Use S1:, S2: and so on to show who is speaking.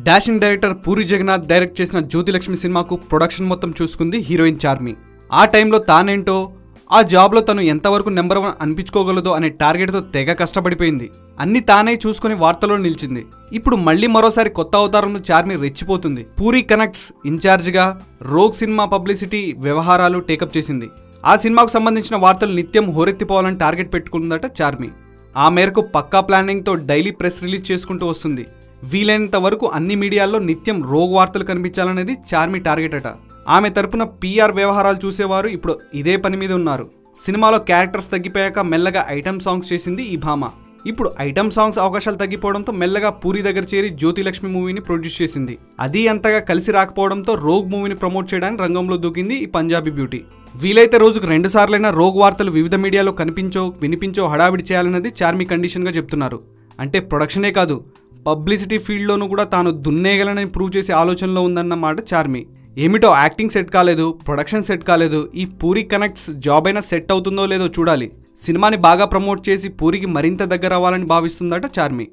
S1: Dashing director Puri Jagannadh direct చేసిన జ్యోతిలక్ష్మి సినిమాకు production మొత్తం చూసుకుంది హీరోయిన్ చార్మి. ఆ టైంలో తానేంటో, ఆ జాబ్లో తను ఎంతవరకు నెంబర్ 1 అనిపించుకోగలదో అనే టార్గెట్తో తెగ కష్టపడిపోయింది. అన్ని తానే చూసుకుని వార్తల్లో నిలిచింది. ఇప్పుడు మళ్ళీ మరోసారి కొత్త అవతారంలో చార్మి రెచ్చిపోతుంది. పూరి కనెక్ట్స్ ఇన్ఛార్జిగా రోగ్ సినిమా పబ్లిసిటీ వ్యవహారాలు టేకప్ చేసింది. ఆ సినిమాకు సంబంధించిన వార్తలు నిత్యం హోరెత్తిపోవాలని టార్గెట్ పెట్టుకుందట చార్మి. ఆ మేరకు పక్కా ప్లానింగ్తో డైలీ ప్రెస్ రిలీజ్ చేసుకుంటూ వస్తుంది. వీలైనంత వరకు అన్ని మీడియాల్లో నిత్యం రోగ్ వార్తలు కనిపించాలనేది చార్మి టార్గెట్ అట. ఆమె తరపున PR వ్యవహారాలు చూసేవారు ఇప్పుడు ఇదే పని మీద ఉన్నారు. సినిమాలో క్యారెక్టర్స్ తగ్గిపోయాక మెల్లగా ఐటమ్ సాంగ్స్ చేసింది ఈ భామ. ఇప్పుడు ఐటమ్ సాంగ్స్ అవకాశాలు తగ్గిపోవడంతో మెల్లగా పూరి దగ్గర చేరి జ్యోతిలక్ష్మి మూవీని ప్రొడ్యూస్ చేసింది. అది అంతగా కలిసి రాకపోవడంతో రోగ్ మూవీని ప్రమోట్ చేయడానికి రంగంలో దూకింది ఈ పంజాబీ బ్యూటీ. వీలైతే రోజుకు 2 సార్లైనా రోగ్ వార్తలు వివిధ మీడియాలో కనిపించో వినిపించో హడావిడి చేయాలన్నది చార్మి కండిషన్గా చెప్తున్నారు. అంటే ప్రొడక్షనే కాదు, పబ్లిసిటీ ఫీల్డ్లోనూ కూడా తాను దున్నేయగలనని ప్రూవ్ చేసే ఆలోచనలో ఉందన్నమాట చార్మి. ఏమిటో యాక్టింగ్ సెట్ కాలేదు, ప్రొడక్షన్ సెట్ కాలేదు, ఈ పూరి కనెక్ట్స్ జాబ్ అయినా సెట్ అవుతుందో లేదో చూడాలి. సినిమాని బాగా ప్రమోట్ చేసి పూరికి మరింత దగ్గర అవ్వాలని భావిస్తుందట చార్మి.